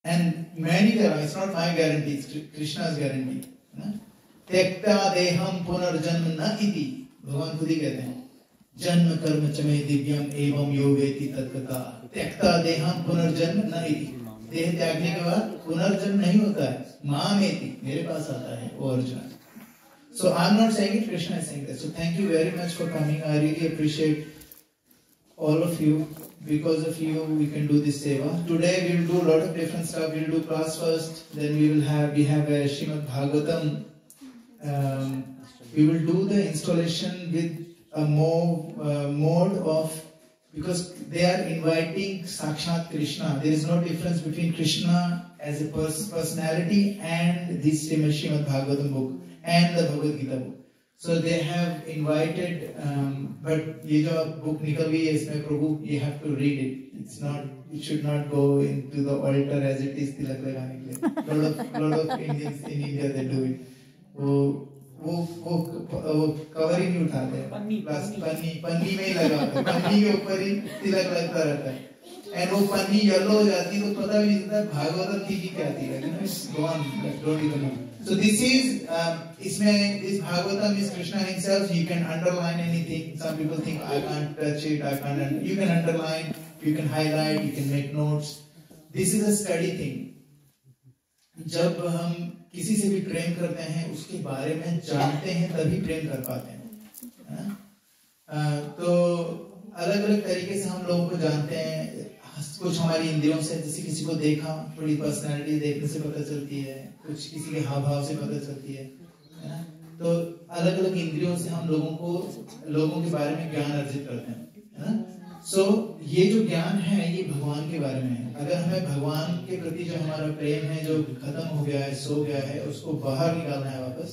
And many there, it's not my guarantee, it's Krishna's guarantee. त्यक्ता देहम पुनर्जन्म न इति, भगवान खुद ही कहते हैं, जन्म कर्म चमे दिव्यम एवं योगेति तत्त्वता। त्यक्ता देहम पुनर्जन्म न इति, देह त्यागने के बाद पुनर्जन्म नहीं होता है, मामेति, मेरे पास आता है वो Arjun. So I'm not saying it, Krishna is saying that. So thank you very much for coming. I really appreciate all of you. Because of you, we can do this seva. Today we will do a lot of different stuff. We will do class first. Then we have a Srimad Bhagavatam. We will do the installation with a mode of, because they are inviting Sakshat Krishna. There is no difference between Krishna as a personality and this Srimad Bhagavatam book and the Bhagavad Gita book. So they have invited, but ये जो book निकल गई है इसमें प्रभु, you have to read it. It's not, it should not go into the altar as it is तिलक लगाने के लिए. Lot of Indians in India they do it. वो cover ही नहीं उठाते हैं. पन्नी में ही लगा होता है. पन्नी के ऊपर ही तिलक लगता रहता है. And वो पन्नी yellow हो जाती है तो पता भी नहीं चलता भागवतम थी कि क्या थी. You know, it's gone. Don't even know. So this is, this Bhagavatam is Krishna himself. You can underline anything. Some people think I can't touch it, I can't. You can underline, you can highlight, you can make notes. This is a study thing. जब हम किसी से भी प्रेम करते हैं, उसके बारे में जानते हैं, तभी प्रेम कर पाते हैं. तो अलग-अलग तरीके से हम लोगों को जानते हैं. कुछ हमारी इंद्रियों से, जैसे किसी को देखा, थोड़ी पर्सनालिटी देखने से पता चलती है, कुछ किसी के हाव भाव से पता चलती है ना. तो अलग अलग इंद्रियों से हम लोगों के बारे में ज्ञान अर्जित करते हैं, है ना. सो ये जो ज्ञान है ये भगवान के बारे में है. अगर हमें भगवान के प्रति जो हमारा प्रेम है जो खत्म हो गया है, सो गया है, उसको बाहर निकालना है वापस,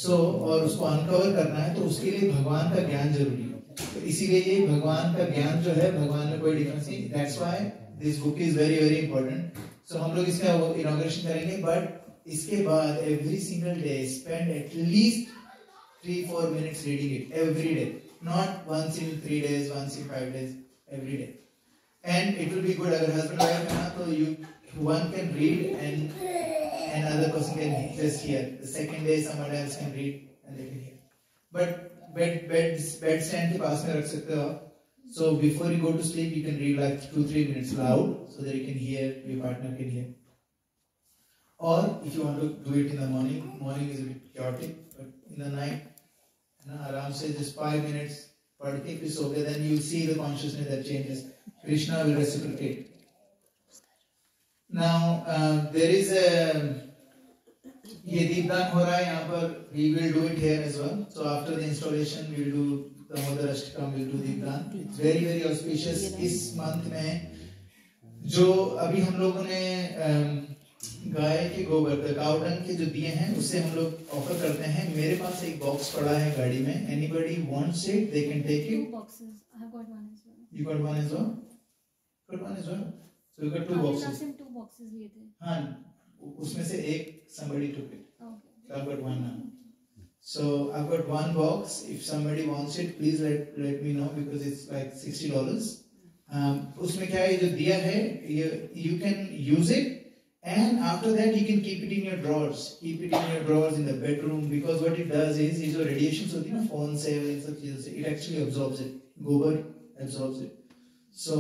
और उसको अनकवर करना है, तो उसके लिए भगवान का ज्ञान जरूरी है. तो इसीलिए ये भगवान का ज्ञान जो है, भगवान में कोई डिफरेंस नहीं. That's why this book is very very important. So हम लोग इसका इनॉग्रेशन करेंगे, बट इसके बाद every single day spend at least 3-4 minutes reading it every day, not once in 3 days, once in 5 days, every day. And it will be good अगर husband wife है ना, तो one can read and another person can just hear. The second day someone else can read and they can hear. But bed stand के पास में रख सकते हो. So before you go to sleep, you can read like 2-3 minutes loud, so that you can hear, your partner can hear. Or if you want to do it in the morning is a bit chaotic, but in the night, आराम से just 5 minutes पढ़ के फिर सो गए, then you see the consciousness that changes. Krishna will reciprocate. Now there is ये दीपदान हो रहा है यहाँ पर. We will do it here as well. So after the installation, we will do Damodar Ashtakam, we will do दीपदान. It's very very auspicious. इस month में जो अभी हम लोगों ने गाय के गोबर तक काउडंग के जो दिए हैं, उससे हम लोग ऑफर करते हैं. मेरे पास एक बॉक्स पड़ा है गाड़ी में. Anybody wants it, they can take it. 2 boxes. I have got one as well. You got one as well? Got one as well. So you got 2 boxes. Last time 2 boxes लिए थे. हाँ, उसमें से एक somebody took it. Okay. So I've got one now. So I've got one box. If somebody wants it, please let me know, because it's like $60. उसमें क्या है, जो दिया है, you can use it. And after that, you can keep it in your drawers. Keep it in your drawers in the bedroom, because what it does is जो radiations होती है ना phone से और इन सब चीजों से, it actually absorbs it. गोबर absorbs it. So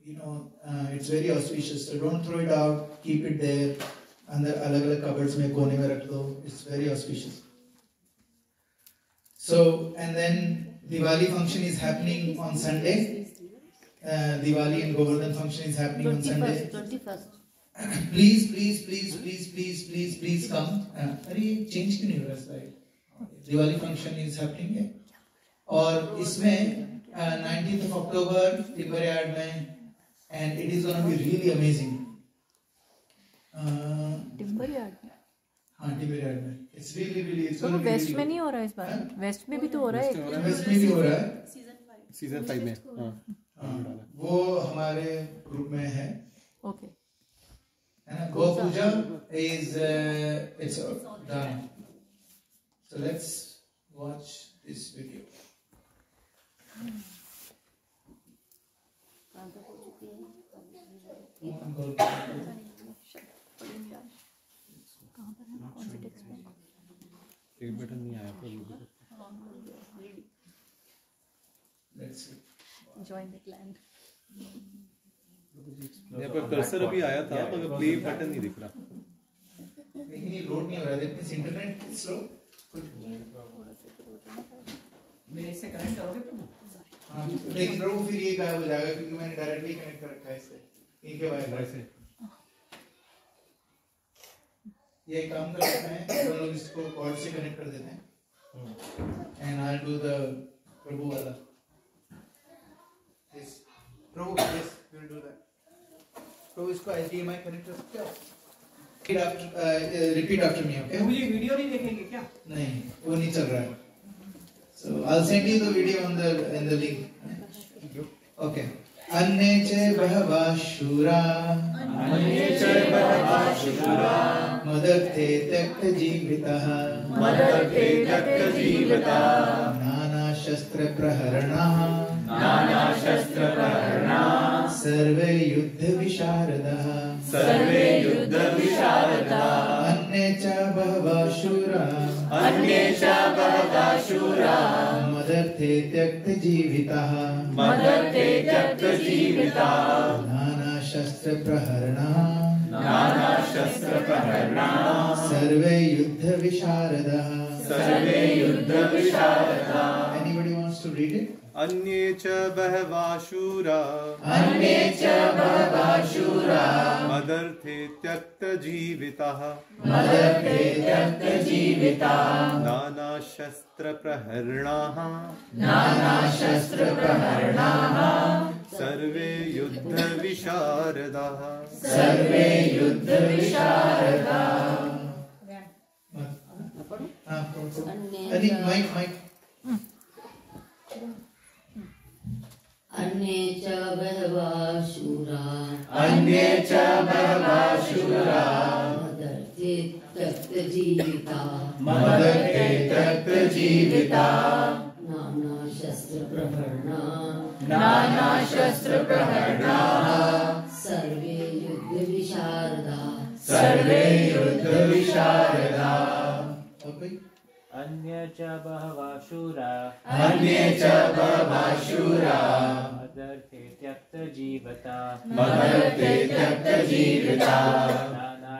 it's very auspicious. So don't throw it out. Keep it there. अंदर अलग-अलग cupboards में कोने में रख दो. It's very auspicious. So and then Diwali function is happening on Sunday. Diwali and Govardhan function is happening on Sunday. 21st. Please come. अरे change क्यों नहीं हो रहा slide? Diwali function is happening है. और इसमें 19th of October Timberyard में, and it is going to be really amazing. Timberyard. हाँ, Timberyard में. It's really it's going to be. Waste में नहीं हो रहा है इस बार. वेस्ट में भी तो हो रहा है. वेस्ट में भी हो रहा है. सीजन 5 में. हाँ. वो हमारे ग्रुप में है. Okay. And Go Puja is it's done. So let's watch this video. एक बटन नहीं आया पर Let's see. Join the clan. यहाँ पर कर्सर अभी आया था मगर प्ले बटन नहीं दिख रहा। लेकिन ये लोड नहीं हो रहा है, इंटरनेट स्लो। मेरे से कनेक्ट करोगे तुम? हाँ, लेकिन प्रभु फिर ये गायब हो जाएगा क्योंकि मैंने डायरेक्टली कनेक्ट कर रखा है इससे, इनके वाईफाई से। ये काम कर लेते हैं, हम लोग इसको कॉर्ड से कनेक्ट कर देते हैं। And I'll do the प्रभु वाला। Yes, Prabhu, yes, we'll do that. प्रभु इसको HDMI कनेक्ट कर सकते हो? Repeat after me, okay? मुझे वीडियो नहीं देखेंगे क्या? नहीं, वो नहीं चल रहा है। So I'll send you the video in the link. Okay. अन्ये च बहवः शूरा मदर्थे त्यक्तजीवितः नाना शस्त्र प्रहरणाः सर्वे युद्ध विशारदाः अन्ये च बहवः शूरा मदर्थे त्यक्तजीविताः नाना शस्त्र प्रहरणाः सर्वे युद्ध विशारदाः Anybody wants to read it? अन्ये च बहवः शूरा मदर्थे त्यक्तजीविताः नाना शस्त्र प्रहरणाः सर्वे युद्ध विशारदाः Mike. अन्ये च बहवः शूरा मदर्थे त्यक्तजीविता नाना शस्त्र प्रहरणा सर्वे युद्ध विशारदा अन्ये च बहवः शूरा मदर्थे त्यक्तजीविता नाना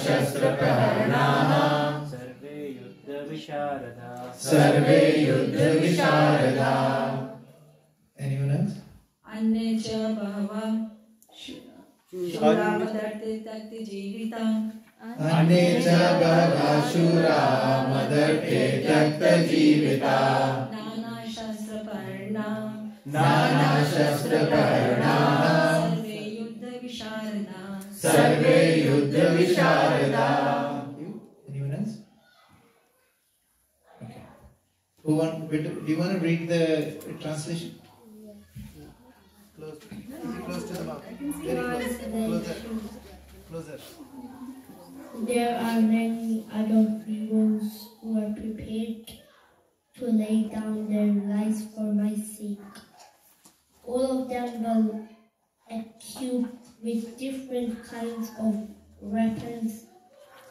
शस्त्रप्रहरणाः सर्वे युद्ध विशारदा Anyone else? अन्ये च बहवः शूरा मदर्थे त्यक्तजीविता अन्ये च बहवः शूरा मदर्थे त्यक्तजीविता नाना शस्त्रप्रहरणाः सर्वे युद्ध विशारदा Anyone else? Okay. Do you want to read the translation? Close to the mouth. Very close. Closer. There are many adult heroes who are prepared to lay down their lives for my sake. All of them will equipped with different kinds of weapons,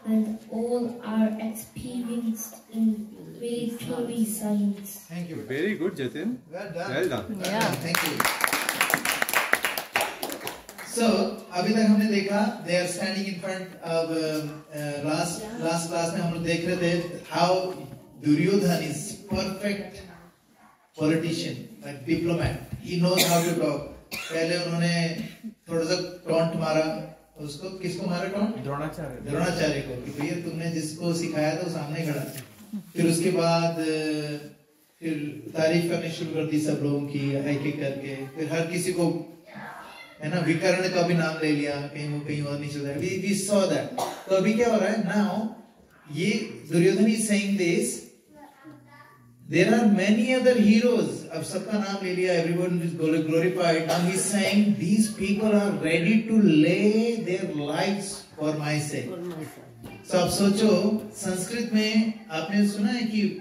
and all are experienced in military science. Thank you. Very good, Jatin. Well done. Well done. Yeah. Thank you. So, अभी तक हमने देखा they are standing in front of last class में हम लोग देख रहे थे how Duryodhan is perfect politician, like diplomat. He knows how to talk. पहले उन्होंने थोड़ा सा टॉन्ट मारा, उसको किसको मारा टॉन्ट? द्रोणाचार्य को कि भैया तुमने जिसको सिखाया था वो सामने खड़ा। फिर उसके बाद फिर तारीफ करने शुरू कर दी सब लोगों की एक एक करके, फिर हर किसी को है ना विकर्ण का भी नाम ले लिया, कहीं और नहीं चल रहा है। We saw that. तो अभी क्या हो रहा है? Now ये Duryodhan is saying this. There are many other heroes. अब सबका नाम ले लिया, everyone is glorified. Now he's saying these people are ready to lay their lives for my sake. So आप सोचो, संस्कृत में आपने सुना है कि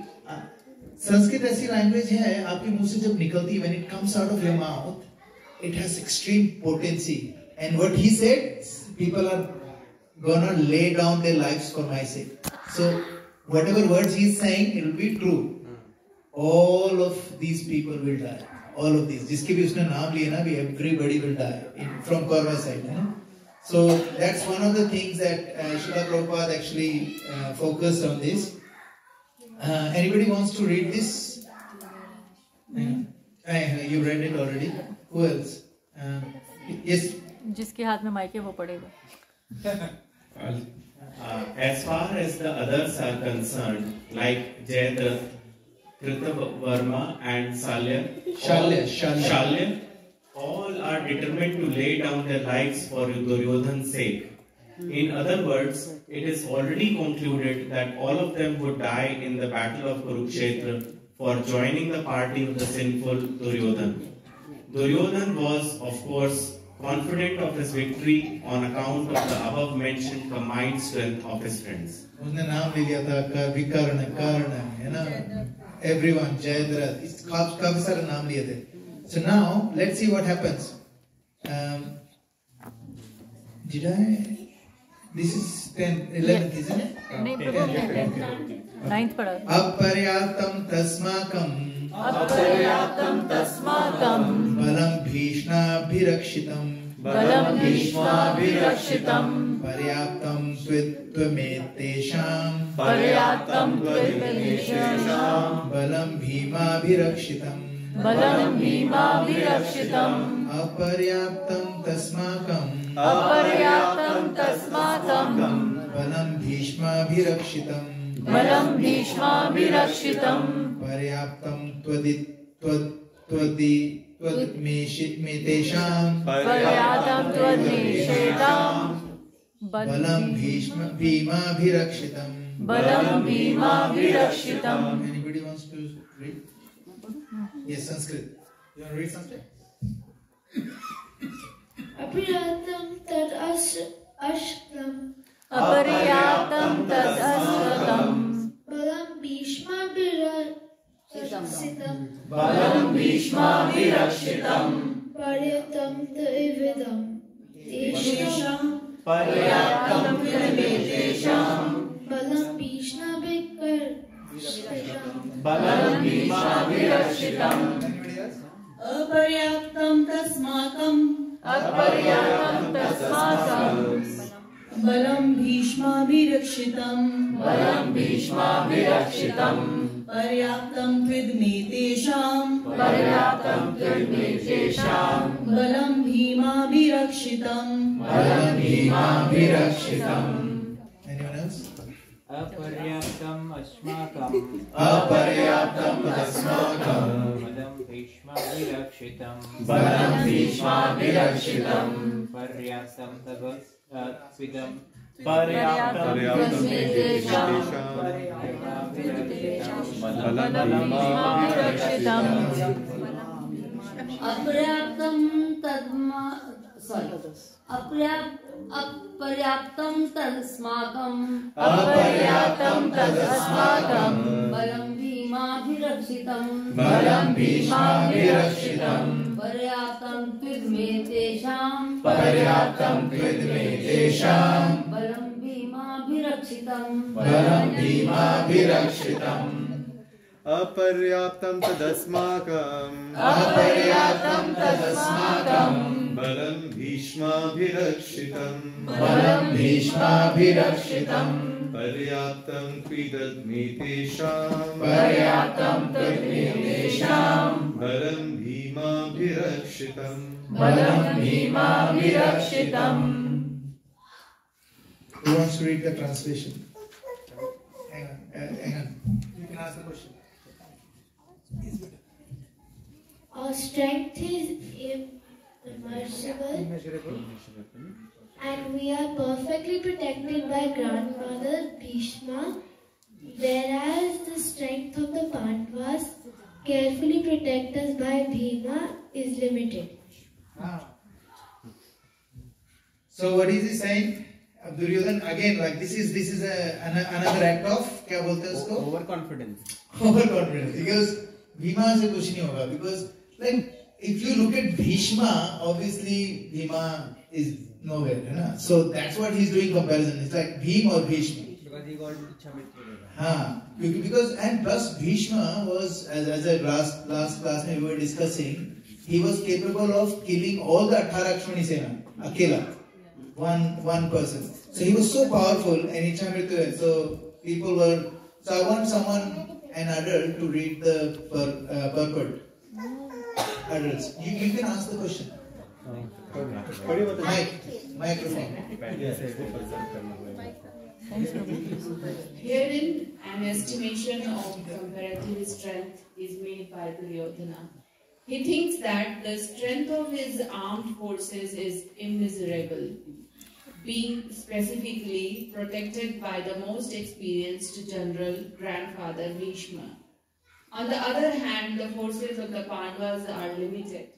संस्कृत ऐसी लैंग्वेज है आपके मुंह से जब निकलती है, when it comes out of your mouth, it has extreme potency. And what he said, people are gonna lay down their lives for my sake. So whatever words he's saying, it will be true. All of these people will die. All of these. जिसके भी उसने नाम लिए ना, everybody will die from Kaurva side. So that's one of the things that Srila Prabhupada actually focused on this. Anybody wants to read this? You read it already. Who else? Yes. जिसके हाथ में mic है वो पढ़ेगा. As far as the others are concerned, like Jayadratha, Kritavarma and Shalya, all are determined to lay down their lives for Duryodhana's sake. In other words, it is already concluded that all of them would die in the battle of Kurukshetra for joining the party of the sinful Duryodhana. Duryodhana was, of course, confident of his victory on account of the above mentioned combined strength of his friends. उसने नाम ले लिया था विकर्ण, कर्ण, है ना? Everyone, Jayadratha, काफी सारे नाम लिए थे. So now let's see what happens. Did I? This is 10, 11th, isn't it? नहीं प्रभु 9th पढ़ा. अपर्याप्तं तस्माकं बलं भीष्णाभिरक्षितं पर्याप्तं त्वमेतेषां बलं भीमाभिरक्षितं अपर्याप्तं तस्माकं बलं भीष्माभिरक्षितं पर्याप्तं त्वमेतेषां बलं भीमाभिरक्षितं. Anybody wants to read? Yes, Sanskrit. You want to read Sanskrit? Apriyatam tad ashtam balam bhishma virakshitam paryatam taividam tesham balam bhishma virakshitam अपर्याप्तं तस्माकं बलं भीष्माभिरक्षितं पर्याप्तं त्विदमेतेषां बलं भीमाभिरक्षितं. Anyone else? अपर्याप्तम् अस्माकं बलं भीष्माभिरक्षितं पर्याप्तं तद्विदं अपर्याप्तं तस्माकं बलं भीमाभिरक्षितं पर्याप्तं त्विदमेतेषां बलं भीमाभिरक्षितं. अपर्याप्तं तदस्माकं बलं भीष्माभिरक्षितं पर्याप्तं त्विदमेतेषां बलं भीमाभिरक्षितं. Who wants to read the translation? Hang on. You can ask the question. Our strength is immeasurable, and we are perfectly protected by grandfather Bhishma, whereas the strength of the Pandavas, carefully protected by Bhima, is limited. So what is he saying? Duryodhana again, like this is another act of क्या बोलते हैं उसको? overconfidence. Overconfidence, because Bhima से कुछ नहीं होगा, because like if you look at Bhishma, obviously Bhima is nowhere, you know? So that's what he's doing comparison. It's like Bhim or Bhishma. Because he got Ichhamitra. Because and plus Bhishma was, as a last class we were discussing, he was capable of killing all the 18 Akshmani Sena, Akela, one person. So he was so powerful, and Ichhamitra. So people were. So I want someone, an adult, to read the purport. Adults, you can ask the question. Microphone. Herein, an estimation of comparative strength is made by Duryodhana. He thinks that the strength of his armed forces is immeasurable, being specifically protected by the most experienced general, grandfather Bhishma. On the other hand, the forces of the Pandavas are limited,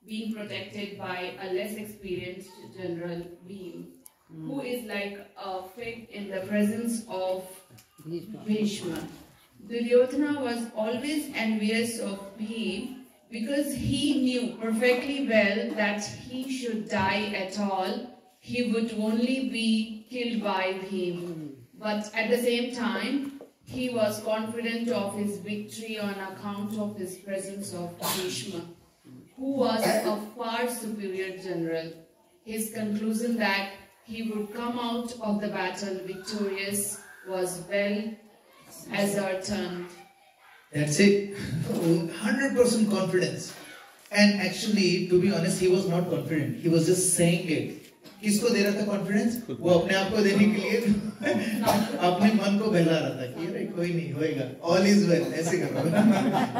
being protected by a less experienced general, Bhim, who is like a fig in the presence of Bhishma. Duryodhana was always envious of Bhim because he knew perfectly well that he should die at all. He would only be killed by Bhim. But at the same time, he was confident of his victory on account of his presence of Bhishma, who was a far superior general. His conclusion that he would come out of the battle victorious was well ascertained. That's it. 100% confidence. And actually, to be honest, he was not confident. He was just saying it. किसको दे रहा था confidence? वो अपने आप को देने के लिए अपने मन को बहला रहा था कि अरे कोई नहीं होएगा, all is well, ऐसे करो,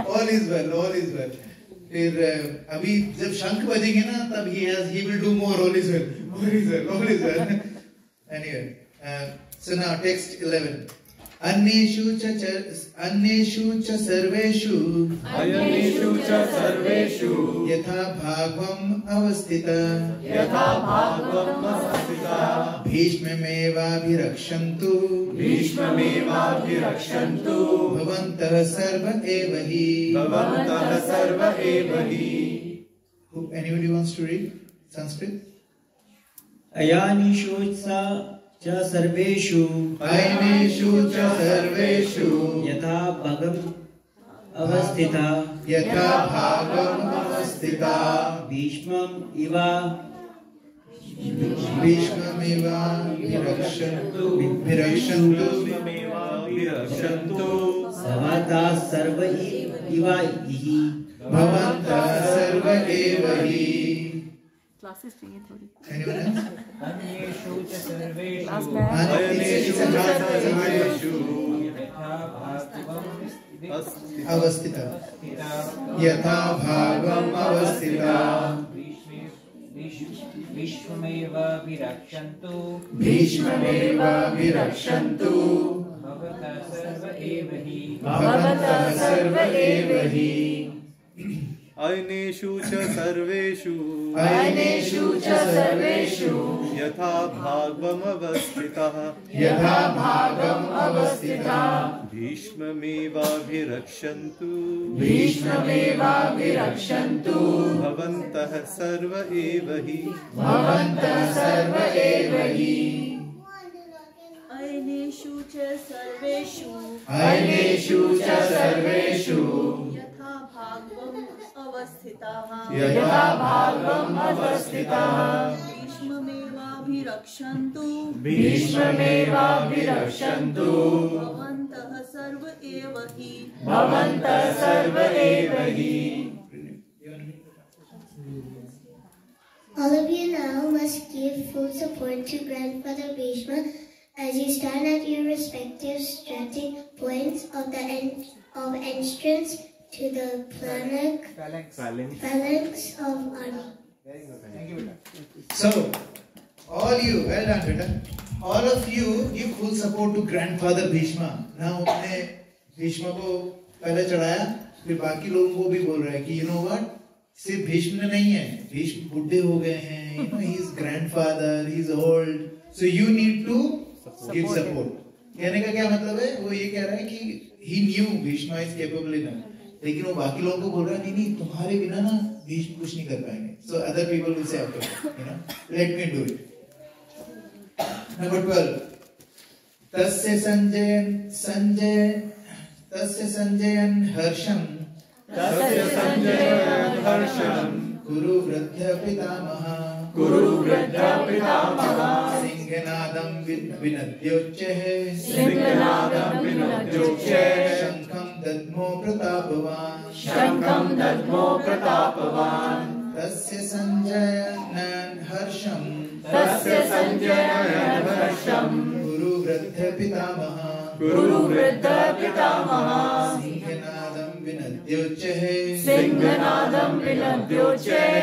all is well, all is well. फिर अभी जब शंख बजेंगे ना, तब he will do more, all is well, all is well, all is well. Anyway, so now text 11. अन्येषु च सर्वेषु यथा भागवम् अवस्थिता भीष्ममेवाभिरक्षन्तु भवन्तः सर्व एव हि. Anybody wants to read Sanskrit? अयानिषु च सर्वेषु यथा भागम् अवस्थिता भीष्ममेवाभिरक्षन्तु भवन्तः सर्व एव हि. क्लासेस चाहिए थोड़ी. Anyone else? अन्येषु च सर्वेषु अवस्थिता यथा भागम् अवस्थिता भीष्ममेवाभिरक्षन्तु भवन्तः सर्व एव हि. अयनेषु च सर्वेषु यथा भागवमवस्थितः भीष्ममेवाभिरक्षन्तु भवन्तः सर्व एव हि. अयनेषु च सर्वेषु यथा भागवम् अवस्थिताः भीष्ममेवाभिरक्षन्तु भवन्तः सर्व एव हि. All of you now must give full support to Grandfather Bhishma as you stand at your respective starting points of the entrance to the phalanx of army. So, all you, well done, beta. All of you give full support to Grandfather Bhishma. Now, उसने भीष्म को पहले चढ़ाया, फिर बाकी लोगों को भी बोल रहा है कि you know what? सिर्फ भीष्म नहीं है, भीष्म बुढ़े हो गए हैं. You know, he is grandfather, he is old. So you need to give support. कहने का क्या मतलब है? वो ये कह रहा है कि he knew Bhishma is capable enough. लेकिन वो बाकी लोगों को बोल रहा है नहीं तुम्हारे बिना ना भीष्म कुछ नहीं कर पाएंगे. So other people will say, okay, let me do it. Number 12. तस्य संजयन हर्षम कुरु वृद्ध पितामह सिंहनादं विनद्योच्चैः शंखं दद्मो प्रतापवान् तस्य संजयन हर्षम गुरु वृद्ध पितामह सिंहनादं विनद्योच्चैः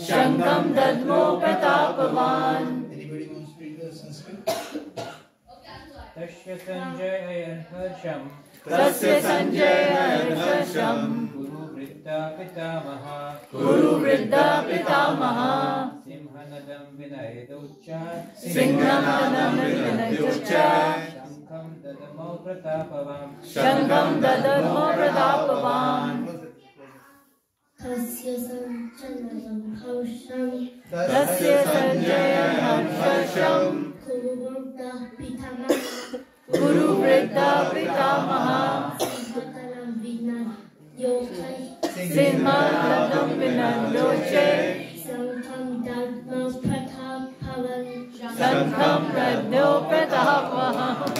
शंखं दद्मो प्रतापवान्. Anybody wants to read the Sanskrit? तस्य संजयन हर्षम गुरु वृद्धा पितामह सिंहनदं विनयोच्च शंखं दद्मो प्रतापवान्. तस्य संजयन हर्षम गुरु वृद्धा पितामह सिंहनदं विनयोच्च शंखं दद्मो प्रतापवान्.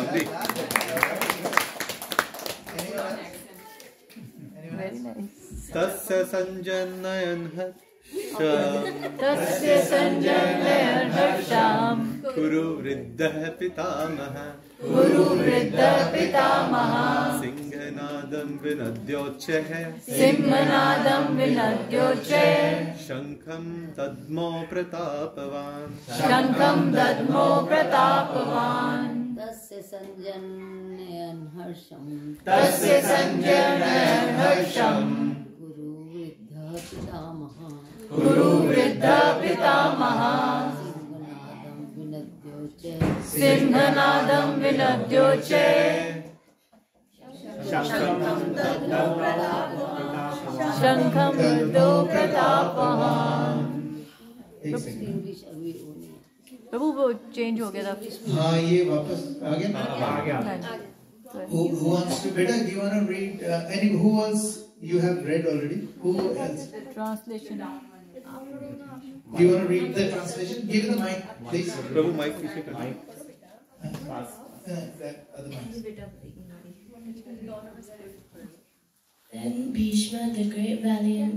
Very nice. तस्य संजनयन हर्षम गुरु वृद्धः पितामह सिंहनादं विनद्योच्चैः शंखं दद्मो प्रतापवान्. तस्य संजनयन हर्षम गुरु वृद्ध पितामह सिंहनादं विनद्योच्च शंखं दद्मो प्रतापवान्. प्रभु वो चेंज हो गया था. हाँ ये वापस आ गया ना. Who wants to better? Do you want to read? Who else you have read already? Who else? Translation. Do you want to read the translation? Give the mic, please. Prabhu mic पीछे कर. That other mic. Then Bhishma, the great valiant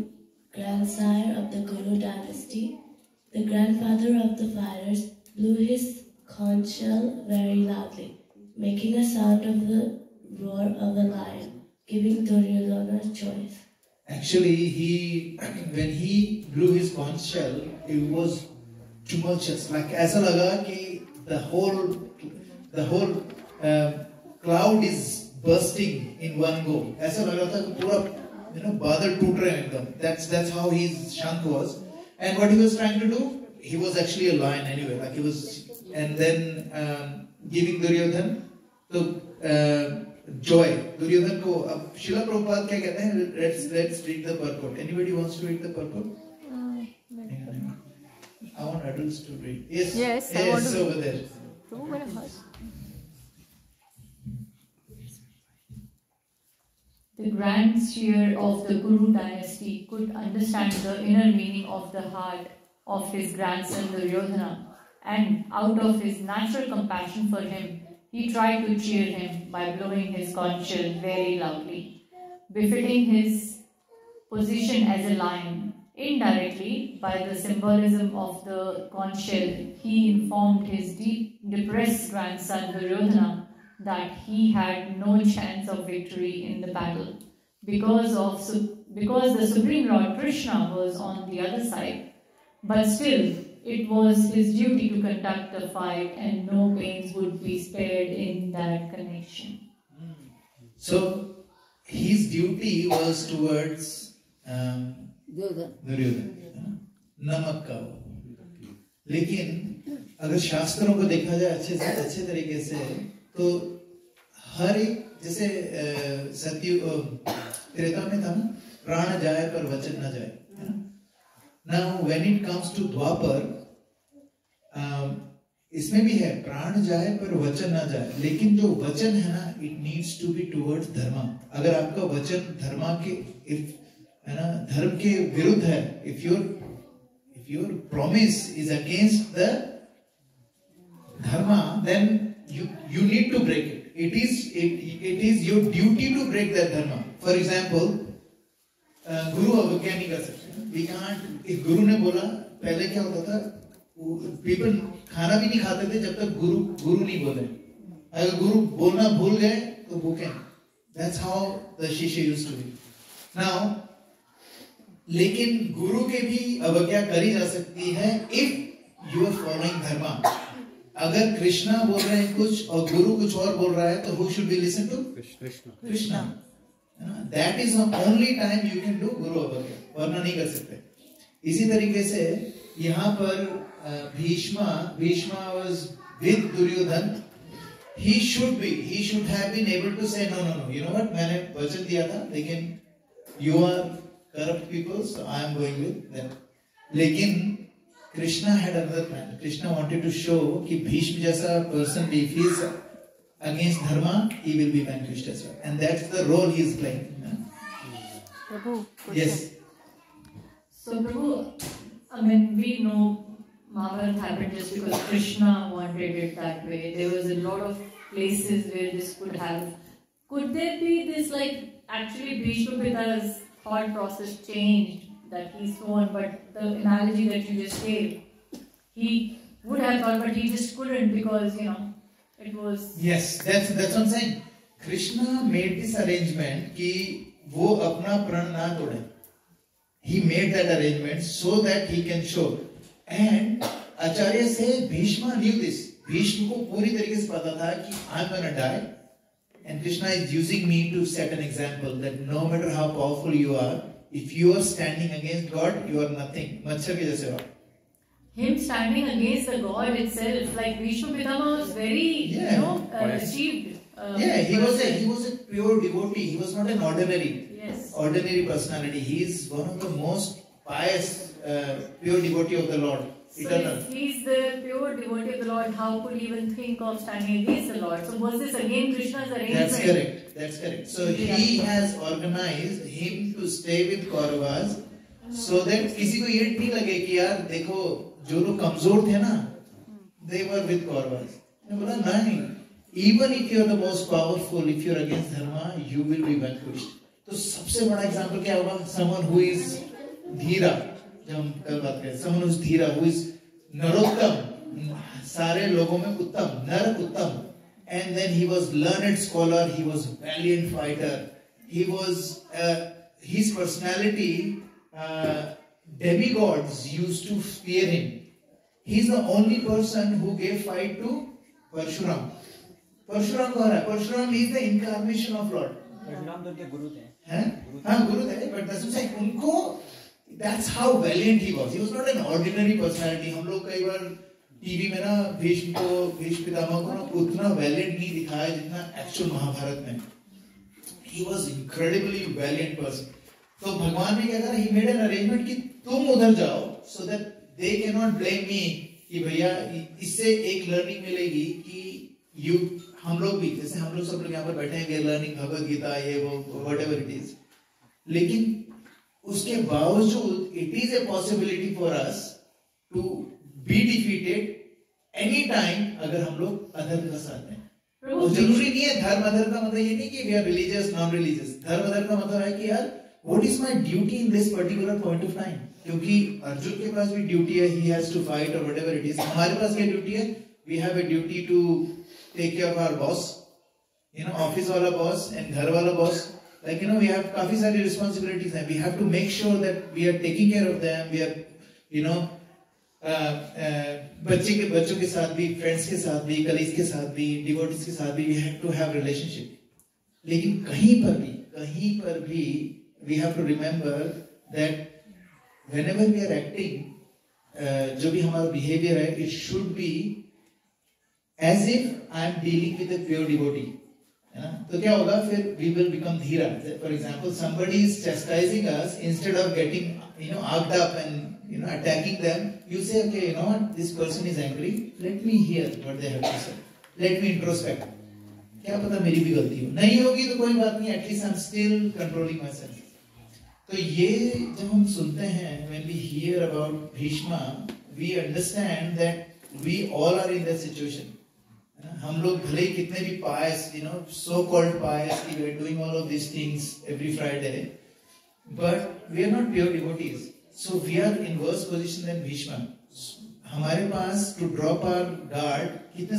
grandsire of the Guru dynasty, the grandfather of the fighters, blew his conch shell very loudly, making a sound of the roar of a lion, giving Duryodhana choice. Actually, when he blew his conch shell, it was tumultuous. Like ऐसा लगा कि the whole cloud is bursting in one go. ऐसा लगा था कि पूरा बादल टूट रहे हैं एकदम. That's how his shank was. And what he was trying to do, he was actually a lion anyway. Like he was, and then giving Duryodhan the joy. Duryodhan को अब शिला प्रभुपाद क्या कहते हैं? Let's read the purport. Anybody wants to read the purport? I want adults to read. Yes. I want to over there. प्रभु मेरा हाथ. The grand seer of the Guru dynasty could understand the inner meaning of the heart of his grandson Duryodhana, and out of his natural compassion for him, he tried to cheer him by blowing his conch shell very loudly. Befitting his position as a lion, indirectly, by the symbolism of the conch shell, he informed his depressed grandson Duryodhana that he had no chance of victory in the battle because the Supreme Lord Krishna was on the other side. But still, it was his duty to conduct the fight, and no pains would be spared in that connection. So, his duty was towards Duryodhan, नमक का वो. लेकिन अगर शास्त्रों को देखा जाए अच्छे तरीके से, तो हर एक जैसे त्रेता में था ना, प्राण जाए पर वचन न जाए. Now when it comes to द्वापर, इसमें भी है प्राण जाए पर वचन ना जाए, लेकिन जो वचन है ना, it needs to be towards धर्म. अगर आपका वचन धर्म के है ना, धर्म के विरुद्ध है, if your promise is against the dharma, then you need to break it. It is your duty to break that dharma. For example, गुरु अवज्ञा नहीं कर सकते. We can't. if गुरु ने बोला, पहले क्या होता था, पीपल खाना भी नहीं खाते थे जब तक गुरु नहीं बोले. अगर गुरु बोलना भूल गए तो भूखे. That's how the शिष्य used to be. Now, लेकिन गुरु के भी अवज्ञा करी जा सकती है if you are following dharma. अगर कृष्णा बोल रहे हैं कुछ और गुरु कुछ और बोल रहा है, तो who should we listen to? Krishna. That is the only time you can do गुरु अवज्ञा, वरना नहीं कर सकते. इसी तरीके से यहाँ पर Bheeshma was with Duryodhan. He should have been able to say no. You know what? मैंने वचन दिया था, लेकिन you are corrupt people, so I am going with them. लेकिन Krishna had another plan. Krishna wanted to show कि भीष्म जैसा person, if he is against dharma, he will be vanquished as well, and that's the role he is playing. Prabhu, yes. So Prabhu, I mean, we know Mahabharata happened just because Krishna wanted it that way. There was a lot of places where this could have. Could there be this, like, actually Bhishma Pita's thought process changed, that he sworn, but the analogy that you just gave, he would have thought, but he just couldn't because, it was... Yes, that's what I'm saying. Krishna made this arrangement कि वो अपना प्रण ना तोड़े. He made that arrangement so that he can show. And आचार्य से Bhishma knew this. Bhishma को पूरी तरीके से पता था कि I'm gonna die, and Krishna is using me to set an example that no matter how powerful you are, if you are standing against God, you are nothing. मच्छर के जैसे हो. Him standing against the God itself, like Bhishma Pitama was very, achieved. He was a pure devotee. He was not an ordinary personality. He is one of the most pious, pure devotee of the Lord. Eternal. So if he's the pure devotee of the Lord, how could he even think of standing against the Lord? So was this again Krishna's arrangement? That's correct. So he has organized him to stay with Kauravas, so that किसी को ये नहीं लगे कि यार देखो जो लोग कमजोर थे ना, they were with Kauravas. ने बोला नहीं, even if you are the most powerful, if you are against dharma, you will be vanquished. तो सबसे बड़ा example क्या होगा? Someone who is धीरा, जब हम कल बात करें, someone who is Dheera, who is Narottam, सारे लोगों में उत्तम, नर उत्तम, and then he was learned scholar, he was valiant fighter, he was his personality, demigods used to fear him. He is the only person who gave fight to Parshuram. Parshuram कौन है? Parshuram is the incarnation of Lord. Parshuram तो उनके गुरु थे. हैं? हाँ गुरु थे, but that's what I'm saying. उनको, that's how valiant he was. He was not an ordinary personality. हम लोग कई बार टीवी में ना भीष्म पितामह को ना उतना valiant नहीं दिखाया जितना actual महाभारत में. He was incredibly valiant person. तो भगवान ने क्या करा? He made an arrangement कि तुम उधर जाओ, so that they cannot blame me कि भैया इससे एक learning मिलेगी कि हम लोग भी, जैसे हम लोग सब लोग यहाँ पर बैठे हैं, we are learning Bhagavad Gita, ये वो whatever it is, लेकिन उसके बावजूद it is a possibility for us to be defeated any time अगर हम लोग अधर्म का साथ हैं. वो जरूरी नहीं है धर्म अधर्म का मतलब ये नहीं कि we are religious non religious. धर्म अधर्म का मतलब है कि यार what is my duty in this particular point of time? क्योंकि अर्जुन के पास भी ड्यूटी है, he has to fight or whatever it is. हमारे पास क्या ड्यूटी है? We have a duty to take care of our boss, office वाला boss and घर वाला boss. Like we have काफी सारी responsibilities हैं. We have to make sure that we are taking care of them. We are बच्चों के साथ भी, friends के साथ भी, colleagues के साथ भी, devotees के साथ भी, we have to have relationship. लेकिन कहीं पर भी we have to remember that whenever we are acting, जो भी हमारा behavior है, it should be as if I am dealing with a pure devotee. है ना? तो क्या होगा फिर? We will become Dheera. For example, somebody is chastising us, instead of getting arced up and attacking them, you say, okay, you know what, this person is angry, let me hear what they have to say, let me introspect. क्या पता मेरी भी गलती हो, नहीं होगी तो कोई बात नहीं, at least I'm still controlling myself. तो ये जब हम सुनते हैं, when we hear about Bhishma, we understand that we all are in that situation. हम लोग भले ही कितने भी pious, so called pious, we are doing all of these things every Friday, but we are not pure devotees. So we are in worse position than Bhishma. हमारे पास to drop our guard कितने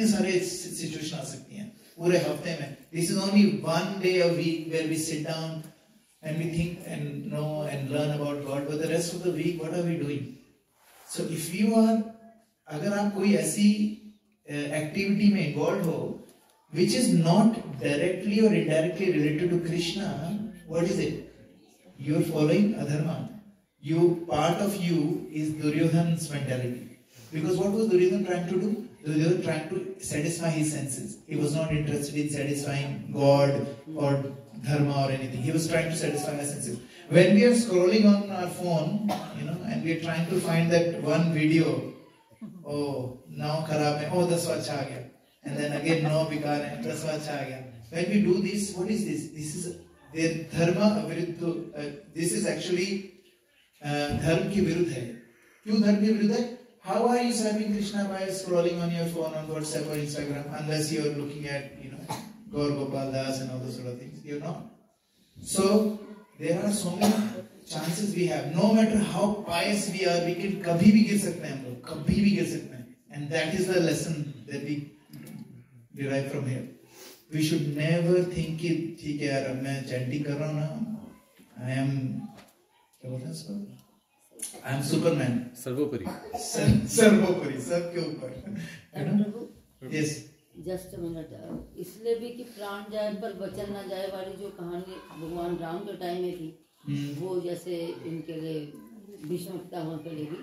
सारे situation आ सकती हैं पूरे हफ्ते में. This is only one day a week where we sit down and we think and know and learn about God, but the rest of the week what are we doing? So if you are, अगर आप कोई ऐसी activity में involved हो which is not directly or indirectly related to Krishna, what is it? You are following adharma. Part of you is Duryodhana's mentality. Because what was Duryodhana trying to do? Duryodhana trying to satisfy his senses. He was not interested in satisfying God or dharma or anything. He was trying to satisfy his senses. When we are scrolling on our phone, and we are trying to find that one video, oh, now kharab hai, oh, 10वां अच्छा आ गया. And then again, no, बेकार है, 10वां अच्छा आ गया. When we do this, what is this? This is the dharma aviruddha. This is actually धर्म की विरुद्ध है. क्यों धर्म की विरुद्ध है? How are you serving Krishna by scrolling on your phone on WhatsApp or Instagram, unless you are looking at Gaur Gopal Das and all those sort of things? You're not. So there are so many chances we have. No matter how pious we are, we can कभी भी गिर सकते हैं हम लोग, कभी भी गिर सकते हैं. And that is the lesson that we derive from here. We should never think कि ठीक है यार, अब मैं chanting कर रहा हूँ ना, I am Superman. सर्वोपरि. सर्वोपरि, सबके ऊपर. Yes. Just a minute. इसलिए भी कि प्राण जाए पर वचन न जाए वाली जो कहानी भगवान राम के टाइम में थी, वो जैसे इनके लिए भीष्म पितामह के लिए भी,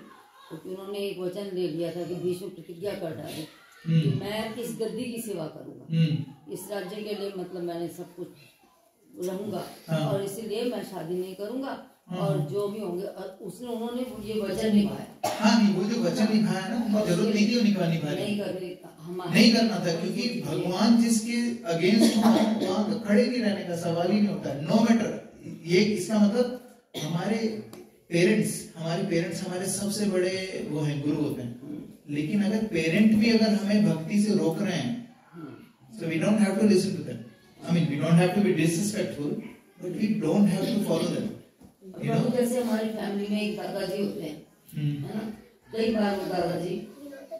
क्योंकि उन्होंने एक वचन ले लिया था कि भीष्म प्रतिज्ञा कर डाली कि मैं इस गद्दी की सेवा करूंगा, इस राज्य के लिए, मतलब मैंने सब कुछ रहूंगा, और इसीलिए मैं शादी नहीं करूंगा, और जो भी होंगे. उन्होंने ये वचन निभाया. हाँ, वो जो वचन निभाया ना, उनको जरूरत नहीं थी वो निभाने, नहीं करना था, क्योंकि भगवान जिसके अगेंस्ट वहाँ खड़े नहीं रहने का सवाल ही नहीं होता है. No matter. ये इसका मतलब हमारे पेरेंट्स हमारे सबसे बड़े वो हैं, गुरु होते हैं. लेकिन अगर पेरेंट भी अगर हमें भक्ति से रोक रहे हैं, so we don't have to listen to them. I mean, we don't have to be disrespectful, but we don't have to follow them. जैसे हमारी फैमिली में एक दादाजी होते हैं, है ना, कई बार वो दादाजी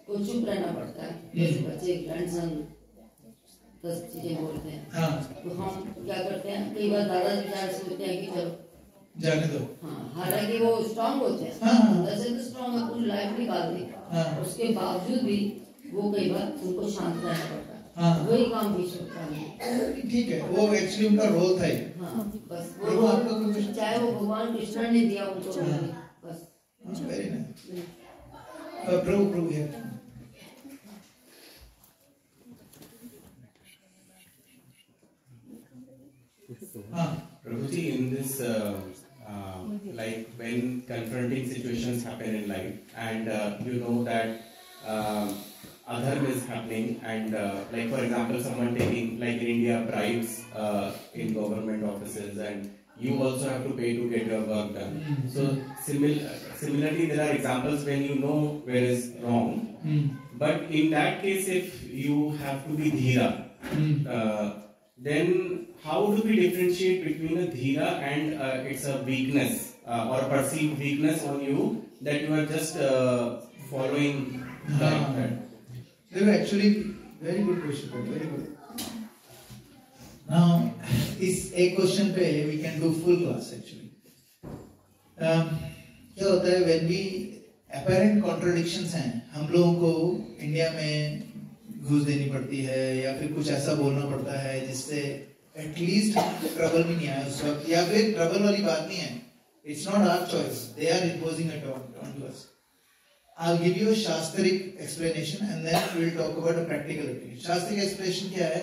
को चुप रहना पड़ता है. जैसे बच्चे ग्रैंडसन 10 चीजें बोलते हैं, तो हम क्या करते हैं, कई बार दादाजी प्यार से बोलते हैं कि चलो जाने दो. हालांकि वो स्ट्रांग होते हैं, स्ट्रांग अपनी लाइफ निकाल दी, उसके बावजूद भी वो कई बार उनको शांत रहना पड़ता है. वही काम भी सकता है. ठीक है, वो एक्चुअली उनका रोल था. बस वो आपका, चाहे वो भगवान कृष्ण ने दिया उनको, बस. Very nice. प्रभु है. Prabhuji, in this like when confronting situations happen in life, and that adharma is happening, and like for example someone taking, like in India, bribes in government offices, and you also have to pay to get your work done. So similarly there are examples when you know where is wrong, but in that case if you have to be dhira, then how do we differentiate between a dhira and it's a weakness or a perceived weakness on you, that you are just following like that? They were actually very good question, very good. Now, इस एक question पे we can do full class actually. क्या होता है, when we apparent contradictions हैं, हम लोगों को इंडिया में घूस देनी पड़ती है, या फिर कुछ ऐसा बोलना पड़ता है जिससे एटलीस्ट ट्रबल भी नहीं आया उस वक्त, या फिर ट्रबल वाली बात नहीं है. It's not our choice, they are imposing it on us. I'll give you a शास्त्रिक explanation and then we'll talk about a practical application. शास्त्रिक explanation क्या है?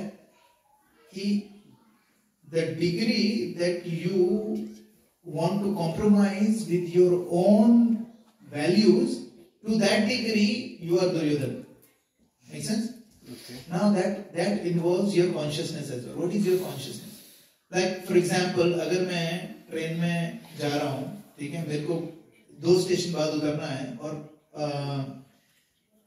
कि the degree that you want to compromise with your own values, to that degree you are Duryodhana. Make sense? Okay. Now that involves your consciousness as well. What is your consciousness? Like for example, अगर मैं train में जा रहा हूँ, ठीक है, मेरे को 2 स्टेशन बाद उतरना है और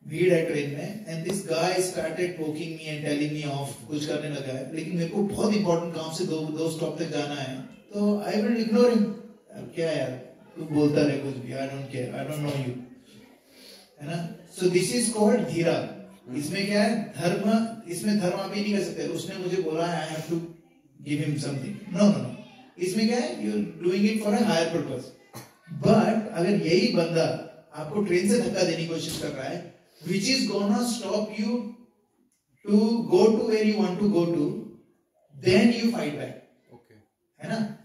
भीड़ है ट्रेन में, and this guy started poking me and telling me off, कुछ करने लगा है, लेकिन मेरे को बहुत इंपॉर्टेंट काम से दो स्टॉप तक जाना है, तो I will ignore him. क्या यार, तू बोलता रहे कुछ भी, I don't care, I don't know you, है ना? So this is called धीरा. इसमें क्या है, धर्म, इसमें धर्म आप ही नहीं कर सकते. उसने मुझे बोला I have to give him something. No. इसमें क्या है, you're doing it for a higher purpose. But अगर यही बंदा आपको ट्रेन से धक्का देने की कोशिश कर रहा है, which is gonna stop you to go to where you want to go to, then you fight back. Okay. है ना?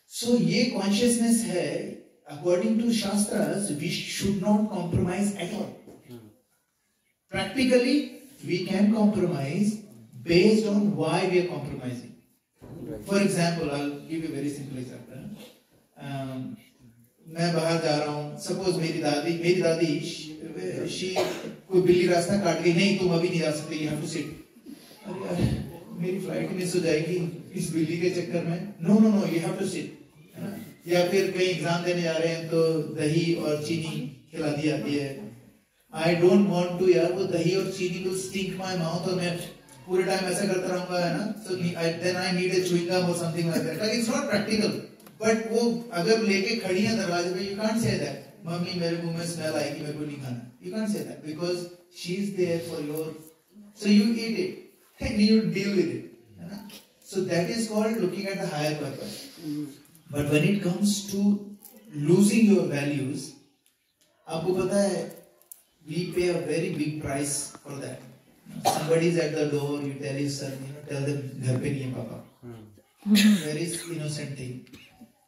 So ये consciousness है. According to Shastras, we should not compromise at all. Practically, we can compromise based on why we are compromising. For example, I'll give you a very simple example. मैं बाहर जा रहा हूँ, suppose मेरी दादी कोई बिल्ली रास्ता काट गई, नहीं तुम अभी नहीं जा सकते, you have to sit. अरे यार, मेरी फ्लाइट मिस हो जाएगी इस बिल्ली के चक्कर में. No you have to sit, है ना? या फिर कहीं एग्जाम देने जा रहे हैं तो दही और चीनी खिला दी जाती है. I don't want to यार, वो दही और चीनी will stink my mouth और मैं पूरे टाइम ऐसा करता रहूंगा, है ना? So then I need a chewing gum or something like that. Like it's not practical. But वो अगर लेके खड़ी है दरवाजे पे, you can't say that. Mummy मेरे मुंह में स्मेल आएगी, मेरे को नहीं खाना. You can't say that because she's there for your, so you eat it and you deal with it. है ना? So that is called looking at the higher purpose. But when it comes to losing your values, आपको पता है, we pay a very big price for that. Somebody is at the door, you tell his son, tell them घर पे नहीं है पापा. Very innocent thing.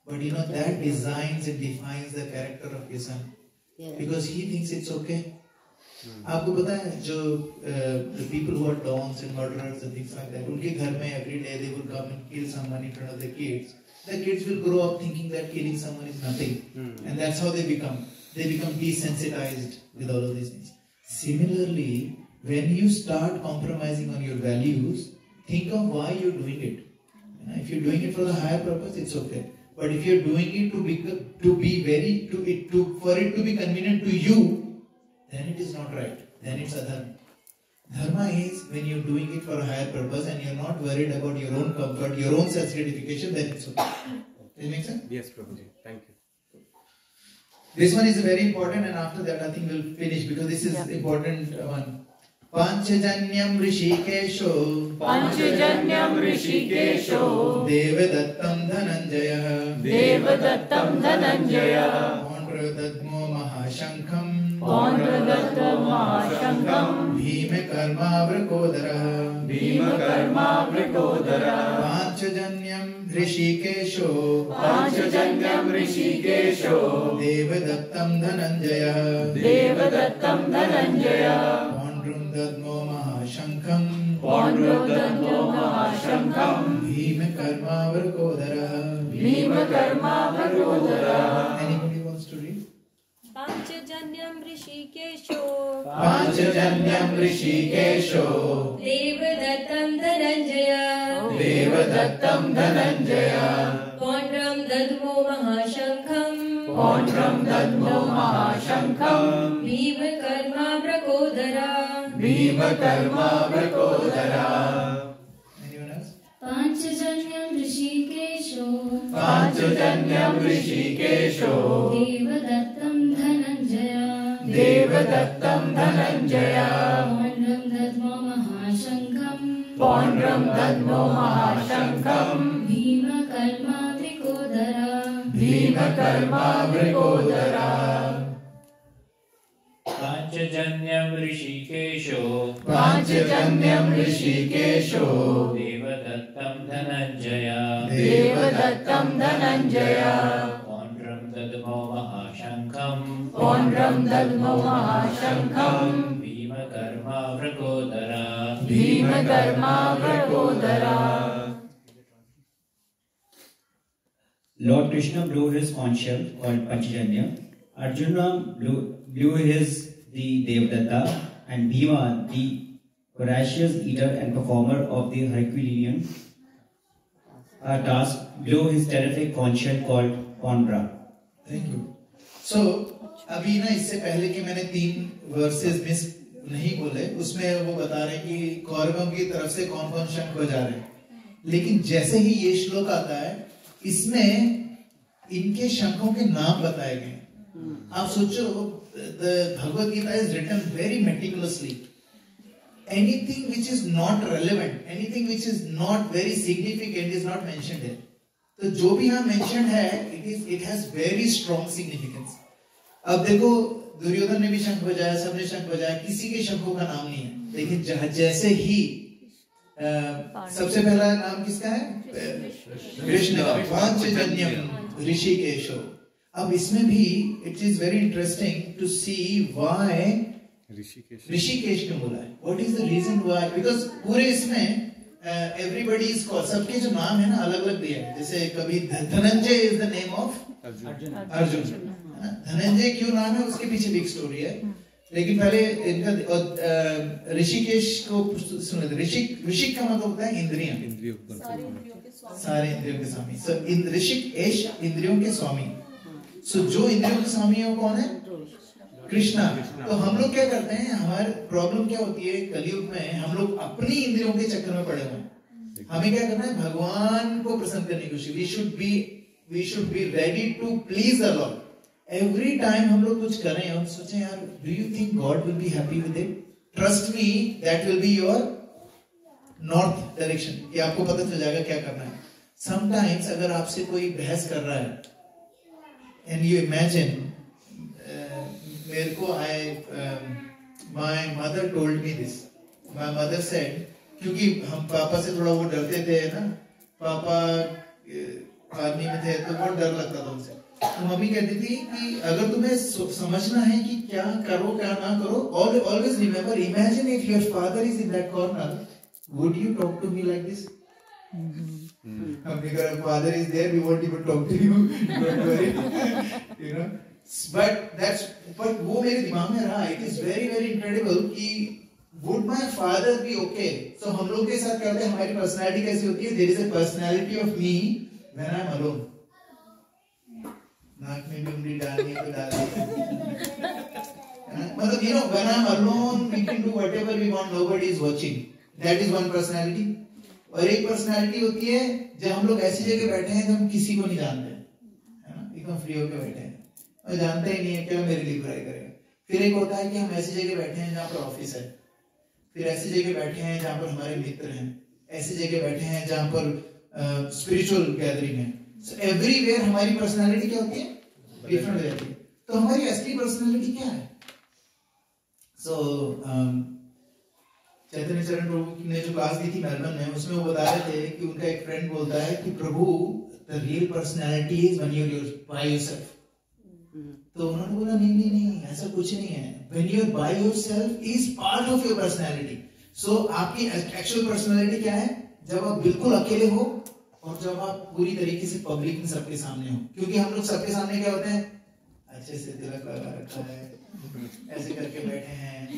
But that designs and defines the character of your son, because he thinks it's okay. आपको पता है जो the people who are dons and murderers and things like that, उनके घर में every day they will come and kill someone in front of their kids. The kids will grow up thinking that killing someone is nothing, and that's how they become desensitized with all of these things. Similarly, when you start compromising on your values, think of why you're doing it. If you're doing it for the higher purpose, it's okay. But if you're doing it for it to be convenient to you, then it is not right. Then it's adharma. Dharma is when you're doing it for a higher purpose and you're not worried about your own comfort, your own self-gratification, then it's okay. Does it make sense? Yes, Prabhuji. Thank you. This one is very important, and after that I think we'll finish because this is important one. Panchajanyam Rishikesho Devadattam Dhananjaya Pondradadmo Mahashankham Bhima Karma Vrakodara Panchajanyam Rishikesho Devadattam Dhananjaya Dadmo Mahashankham Bhima Karma Vrakodara. Anybody wants to read? Panchajanyam Rishikesho Devadattam Dhananjaya Pondram Dadmo Mahashankham Bhima Karma Vrakodara. Anyone else? Panchajanyam Rishikesho Devadattam Dhananjaya Pondram Dadmo Mahashankham Bhima Karma Vrakodara. Panchajanyam Rishikesho Devadattam Dhananjaya Pondram Dadmo Mahashankham Bhima कर्मावृकोदरा भीमकर्मावृकोदरा. Lord Krishna blew his conch shell called Panchajanya. Arjuna blew his the Devadatta, and Bhima, the voracious eater and performer of the Herculean task, blew his terrific conch shell called Pondra. Thank you. So अभी ना इससे पहले कि मैंने 3 versus miss नहीं बोले, उसमें वो बता रहे हैं कि कौरवों की तरफ से कौन कौन शंख बजा रहे हैं, लेकिन जैसे ही ये श्लोक आता है इसमें इनके शंखों के नाम बताए गए. आप सोचो, the Bhagavad Gita is written very meticulously. Anything which is not relevant, anything which is not very significant is not mentioned here. तो जो भी यहाँ mentioned है, it has very strong significance. अब देखो, दुर्योधन ने भी शंख बजाया, सबने शंख बजाया, किसी के शंखों का नाम नहीं है, लेकिन जैसे ही सबसे पहला नाम किसका है? कृष्ण का. पांचजन्यम ऋषिकेशो. अब इसमें भी it is very interesting to see why Rishikesh क्यों बोला है. What is the reason why? Because पूरे इसमें एवरीबॉडी इज कॉल्ड, सबके जो नाम है ना अलग अलग दिया है. जैसे कभी Dhananjay is the name of Arjun. Dhananjay क्यों नाम है, उसके पीछे भी एक स्टोरी है, लेकिन पहले इनका ऋषिकेश को सुने. ऋषिक का मतलब होता है इंद्रियां, सारे इंद्रियों के स्वामी. सो ऋषिकेश इंद्रियों के स्वामी. सो जो इंद्रियों के स्वामी है वो कौन है? कृष्णा. तो हम लोग क्या करते हैं, हमारी प्रॉब्लम क्या होती है कलयुग में, हम लोग अपनी इंद्रियों के चक्कर में पड़े हुए हैं. हमें क्या करना है, भगवान को प्रसन्न करने की कोशिश. We should be ready to please the lord. Every time हम लोग कुछ करें और सोचें यार, do you think god will be happy with it? Trust me, that will be your north direction, कि आपको पता चल जाएगा क्या करना है. समटाइम्स अगर आपसे कोई बहस कर रहा है एंड यू इमेजिन, मेरे को my mother told me this. My mother said, क्योंकि हम पापा से थोड़ा वो डरते थे ना, पापा आर्मी में थे तो बहुत डर लगता था उनसे. तो मम्मी कहती थी कि अगर तुम्हें समझना है कि क्या करो क्या ना करो, always remember, imagine if your father is in that corner, would you talk to me like this? If your father is there, we won't even talk to you. Don't worry. You know. But वो मेरे दिमाग में रहा. It is very very incredible कि would my father be okay? So हम लोग के साथ क्या होता है, हमारी personality कैसी होती है? There is a personality of me when I am alone. नाक में भी उंगली डालनी है तो डाल दी. मतलब you know, when I am alone, we can do whatever we want. Nobody is watching. That is one personality. और एक पर्सनालिटी होती है जब हम लोग ऐसी जगह बैठे हैं जब हम किसी को नहीं जानते, है ना, एकदम फ्री होकर बैठे हैं और जानते ही नहीं है क्या मेरे लिए बुराई करेगा. फिर एक होता है कि हम ऐसी जगह बैठे हैं जहाँ पर ऑफिस है, फिर ऐसी जगह बैठे हैं जहाँ पर हमारे मित्र हैं, ऐसी जगह बैठे हैं जहाँ पर स्पिरिचुअल गैदरिंग है. सो एवरीवेयर हमारी पर्सनालिटी क्या होती है, डिफरेंट रहती है. तो हमारी असली पर्सनालिटी क्या है? सो चैतन्य चरण प्रभु ने जो क्लास दी थी मेलबर्न में, उसमें वो बता रहे थे कि उनका एक फ्रेंड बोलता है कि Prabhu, the real personality is when you are by yourself. तो उन्होंने बोला नहीं, ऐसा कुछ नहीं है. When you are by yourself is part of your personality. So आपकी एक्चुअल पर्सनालिटी क्या है? जब आप बिल्कुल अकेले हो और जब आप पूरी तरीके से पब्लिक में सबके सामने हो. क्योंकि हम लोग सबके सामने क्या होते हैं, अच्छे से तिलक लगा रखा है, ऐसे करके बैठे हैं,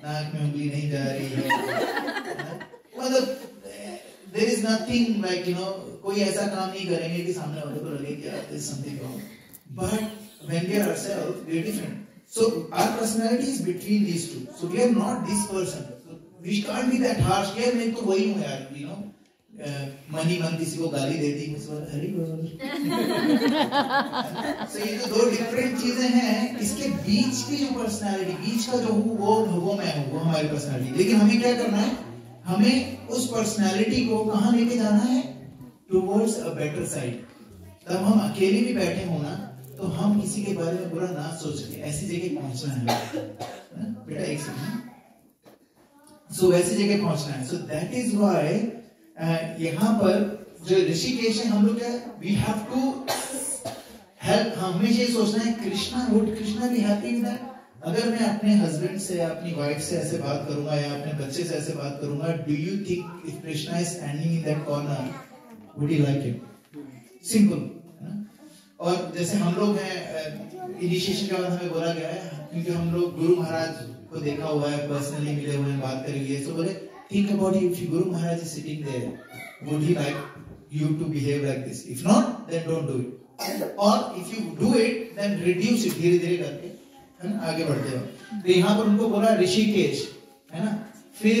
नाक में उंगली नहीं जा रही है, मतलब there is nothing like, you know, कोई ऐसा काम नहीं करेंगे कि सामने वाले को लगे कि there is something wrong. But when we are ourselves, we are different. So our personality is between these two. So we are not this person. So we can't be that harsh. यार मैं तो वही हूँ यार, you know. मन किसी को गाली दे दी, हरी बोल. So ये जो दो डिफरेंट चीजें हैं, इसके बीच की जो पर्सनालिटी, बीच का जो हूँ वो मैं हूँ, वो हमारी पर्सनालिटी. लेकिन हमें क्या करना है, हमें उस पर्सनालिटी को कहाँ लेके जाना है, टुवर्ड्स अ बेटर साइड. तब हम अकेले भी बैठे हो ना, तो हम किसी के बारे में बुरा ना सोच के ऐसी जगह पहुंचना है. बेटा एक सेकंड. सो वैसी जगह पहुंचना है. सो दैट इज व्हाई यहाँ पर जो ऋषिकेश है, हम लोग क्या, वी हैव टू हेल्प. हमें ये सोचना है Krishna, would Krishna B happy with that? अगर मैं अपने हस्बैंड से या अपनी वाइफ से ऐसे बात करूंगा या अपने बच्चे से ऐसे बात करूंगा, do you think if Krishna is standing in that corner, would you like it? Simple. और जैसे हम लोग हैं, इनिशिएशन के बाद हमें बोला गया है, क्योंकि हम लोग गुरु महाराज को देखा हुआ है, पर्सनली मिले हुए हैं, बात करेंगे, तो बोले think about if Guru Maharaj is sitting there, would he like you to behave like this? If not, then don't do it. Or if you do it, then reduce it धीरे धीरे करके, है ना, आगे बढ़ते हो। तो यहाँ पर उनको बोला ऋषिकेश, है ना। फिर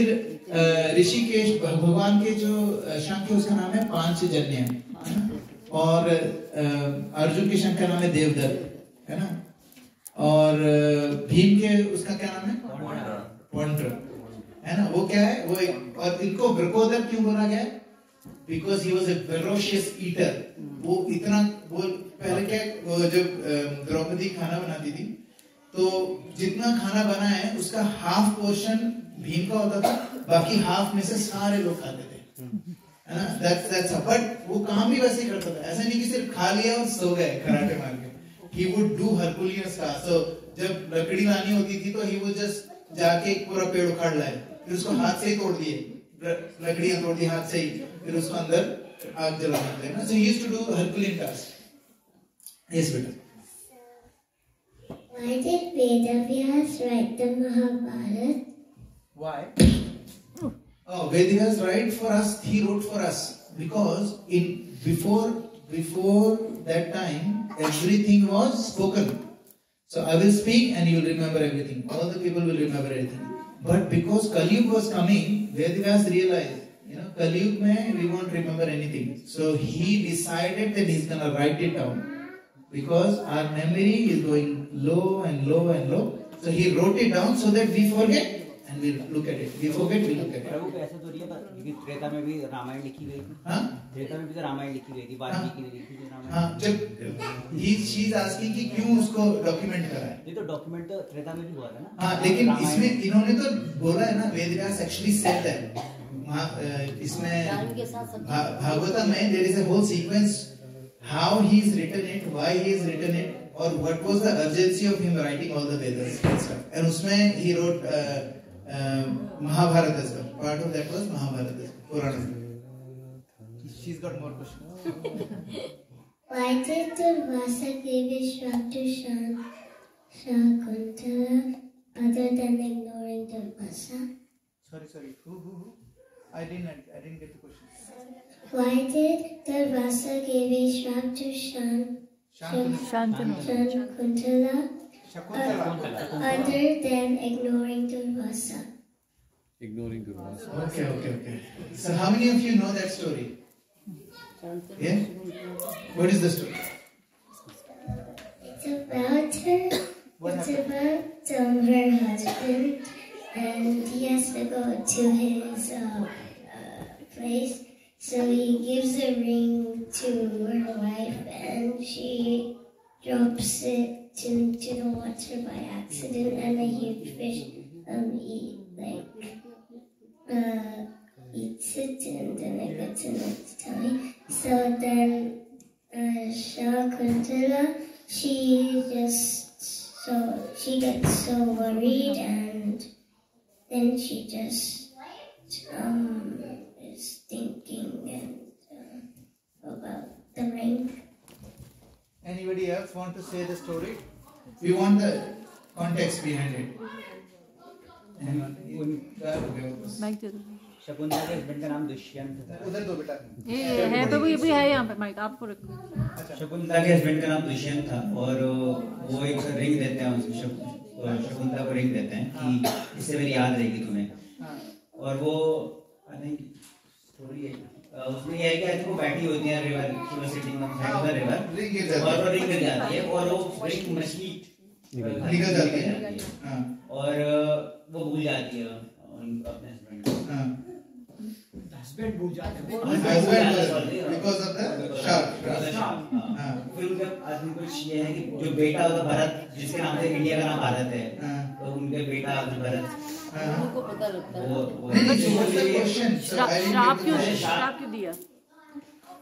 ऋषिकेश भगवान के जो शंख है उसका नाम है पांचजन्य, है ना। और अर्जुन के शंख का नाम है देवदत्त, है ना। और भीम के उसका क्या नाम है? पौंड्र, है ना। वो क्या है? वो और इनको वृकोदर क्यों बोला गया है? Because he was a ferocious eater. वो इतना, वो पहले क्या, वो जब द्रौपदी खाना बनाती थी तो जितना खाना बना है उसका हाफ पोर्शन भीम का होता था, बाकी हाफ में से सारे लोग खाते थे, है ना। That's but वो काम भी वैसे ही करता था, ऐसा नहीं कि सिर्फ खा लिया और सो गए कराटे मार के। He would do Herculean tasks. So जब लकड़ी लानी होती थी तो he would just जाके पूरा पेड़ उखाड़ लाए, फिर उसको हाथ से ही तोड़ दिए, लकड़ियां तोड़ दी हाथ से ही, फिर उसको अंदर आग जलाना था ना। So he used to do Herculean tasks. Yes, बेटा। Why did Vedavyas write the Mahabharata? Why? Oh, Vedavyas write for us. He wrote for us because before that time everything was spoken. So I will speak and you will remember everything. All the people will remember everything. But because Kali Yuga was coming, Vedavyas realized, you know, Kali Yuga mein we won't remember anything. So he decided that he's gonna write it down because our memory is going low and low and low. So he wrote it down so that we forget and we look at it. We forget, we look at it. प्रभु ऐसा तो नहीं है, क्योंकि त्रेता में भी रामायण लिखी गई थी। हाँ? त्रेता में भी तो रामायण लिखी गई थी, वाल्मीकि ने लिखी थी रामायण। हाँ, जब she's asking कि क्यों उसको डॉक्यूमेंट करा है? ये तो डॉक्यूमेंट तो त्रेता में भी हुआ था ना। हाँ, लेकिन इसमें इन्होंने तो बोला है ना, वेदव्यास actually said that इसमें भागवतम में there is a whole sequence how he's written it, why he's written it, or what was the urgency of him writing all the Vedas and stuff. And उसमें he wrote Mahabharata as well. Part of that was Mahabharata, Purana. She's got more questions. Why did Durvasa give his shrug to Shakuntala other than ignoring Durvasa? Sorry. Who? I didn't get the question. Why did Durvasa give his shrug to Shakuntala other than ignoring Durvasa? Ignoring Durvasa. Okay. So how many of you know that story? Yeah? What is the story? It's about her husband, and he has to go to his place. So he gives a ring to her wife, and she drops it into the water by accident, and a huge fish eats it, and then it gets in its tummy. So then Shakuntala, she gets so worried, and then she just is thinking about the ring. Anybody else want to say the story? We want the context behind it. Shakuntala के husband का नाम दुष्यंत था। उधर दो बेटा। ये है तो ये भी है यहाँ पे माइक आपको रखो। शकुंतला के हस्बैंड का नाम दुष्यंत था और वो एक रिंग देते हैं उसको, शकुंतला को रिंग देते हैं कि इससे मेरी याद रहेगी तुम्हें। और वो आई थिंक स्टोरी है उसमें ये है कि वो बैठी होती है river, she was sitting on side of the river और वो रिंग गिर जाती है और वो रिंग मछली निकल जाती है और वो भूल जाती है अपने हस्बैंड को। हस्बैंड भूल जाते हैं बिकॉज़ ऑफ द शार्क। फिर उनका आदमी कुछ ये है कि जो बेटा होता भारत, जिसके नाम से इंडिया का नाम भारत है, तो उनके बेटा भरत उनको पता लगता है। वो श्राप क्यों दिया?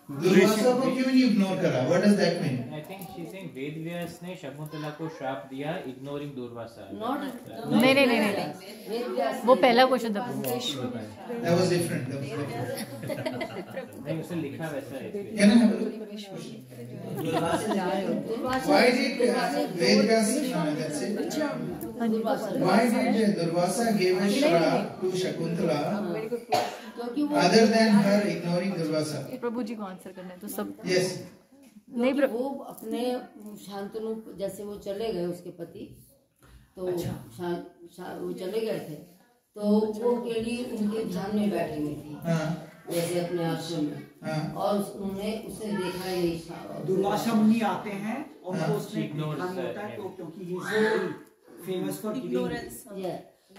दुर्वासा को क्यों नहीं इग्नोर करा? What does that mean? I think she's saying Ved Vyas ने शकुंतला को श्राप दिया ignoring दुर्वासा. नहीं नहीं नहीं वो पहला क्वेश्चन था. That was different. नहीं उसे लिखा वैसा है. Can I have a look? Why did Vedvyas? That's it. Why did Durvasa give a shrap to Shakuntala other than her ignoring Durvasa? प्रभु जी को आंसर करना है तो सब. Yes. नहीं वो अपने शांतनु जैसे वो चले गए उसके पति तो वो चले गए थे तो वो केली उनके ध्यान में बैठी हुई थी जैसे अपने आश्रम में और उन्होंने उसे देखा ही नहीं. दुर्वासा मुनि आते हैं और वो उसने ध्यान होता है तो क्योंकि ही फेमस फॉर इग्नोरेंस.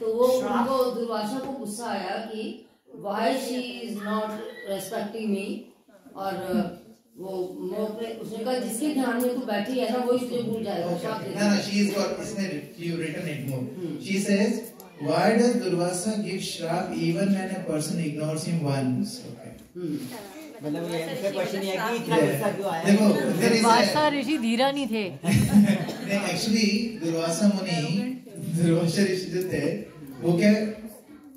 तो वो उनको दुर्वासा को गुस्सा आया कि why she is not respecting me और वो उसने कहा जिसके ध्यान में तू बैठी है ना वो इसलिए भूल जाएगा. No, she is got. इसने you written it more. She says, why does Durvasa give shrap even when a person ignores him once? Okay. मतलब ये क्वेश्चन ये है कि देखो दुर्वासा ऋषि धीरा नहीं थे. नहीं एक्चुअली दुर्वासा मुनि दुर्वासा ऋषि जो थे वो क्या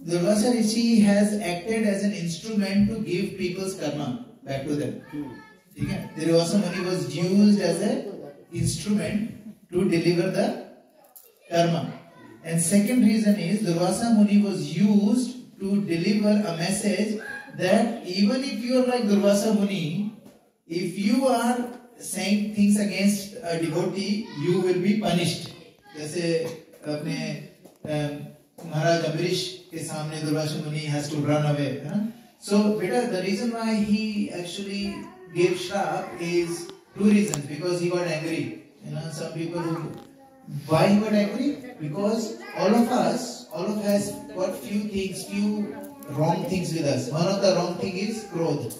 दुर्वासा ऋषि has acted as an instrument to give people's karma back to them. ठीक है. दुर्वासा मुनि was used as an instrument to deliver the karma. And second reason is Durvasa Muni was used to deliver a message that even if you are like Durvasa Muni, if you are saying things against a devotee, you will be punished. जैसे अपने महाराज अम्बरीश के सामने Durvasa Muni has to run away. So, beta, the reason why he actually gave shrap is two reasons. Because he got angry. Some people who. Why he got angry? Because all of us got few wrong things with us. One of the wrong thing is krodh.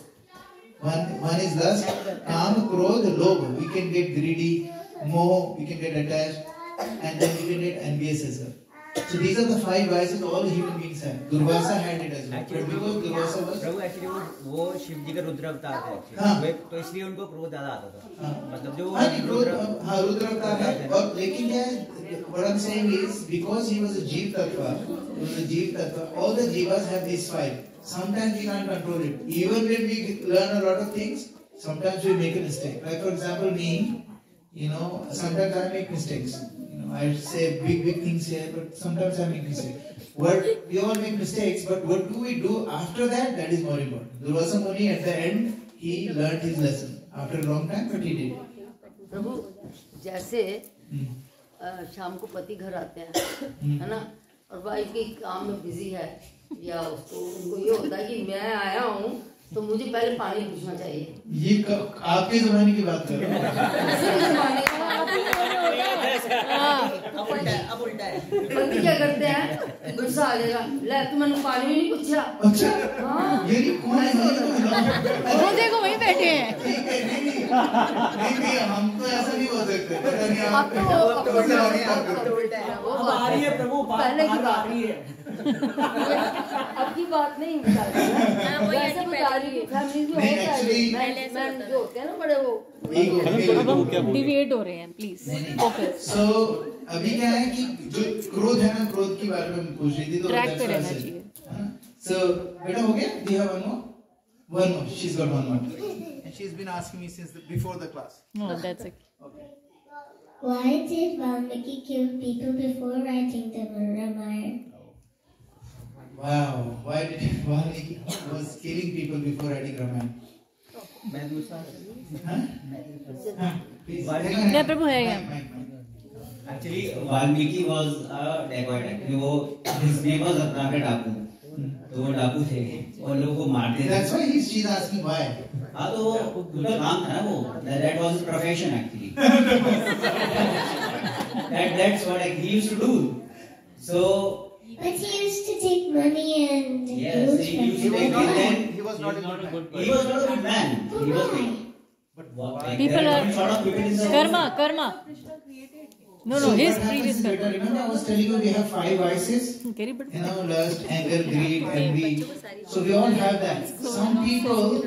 One is lust, kaam, krodh, lobh. We can get greedy, moh, we can get attached, and then we can get envious as well. So these are the 5 vices all human beings have. Durvasa had it as well. But because Durvasa was Prabhu actually वो शिव जी का रुद्र अवतार थे तो इसलिए उनको क्रोध ज्यादा आता था. मतलब जो रुद्र अवतार है. और लेकिन क्या है what I'm saying is because he was a जीव तत्व, all the jivas have these 5. Sometimes we can't control it. Even when we learn a lot of things, sometimes we make a mistake. Like for example me, sometimes I make mistakes. I say big things here, but sometimes I make mistakes. We all make mistakes, but what do we do after that? That is more important. Durvasa Muni at the end, he learned his lesson after a long time, but he did. प्रभु जैसे शाम को पति घर आते हैं है ना और वाइफ के काम में बिजी है या उनको ये होता है कि मैं आया हूँ तो मुझे पहले पानी पूछना चाहिए. ये आपके जमाने की बात कर रहे हैं. अब उल्टा है. पति क्या करते हैं गुस्सा आ जाएगा ले तुम मैंने पानी भी नहीं पूछा. अच्छा ये कौन है? वो देखो वहीं बैठे हैं. नहीं हम तो ऐसा नहीं हो सकते. अब तो उल्टा है. वो आ रही है प्रभु पहले की बात रही है. अब की बात नहीं बता रही वैसे बता रही है. फैमिली में होता है मैन जो होते हैं ना बड़े वो डिविएट हो रहे हैं प्लीज. सो अभी क्या है कि जो क्रोध है ना क्रोध के बारे में पूछ रही थी तो ट्रैक पे रहना चाहिए. सो बेटा हो गया. Do you have one more? She's got one more. And she's been asking me since before the class. No, that's okay. Why did Valmiki kill people before writing the Ramayana? Wow, why did Valmiki was killing people before writing Ramayana? क्या प्रभु है यहाँ? Actually, Valmiki was a dacoit. वो his name was Ratnakar डाकू. तो वो डाकू थे और लोगों को मारते थे. That's why she's asking why. हाँ तो उनका काम था ना वो. That was his profession actually. That's what he used to do. So. But he used to take money and yes, he used to take it. Then he was not a good man. He was not a good man. He was. But people are karma. No, his previous karma. Remember, I was telling you we have 5 vices. Lust, anger, greed, envy. So we all have that. Some people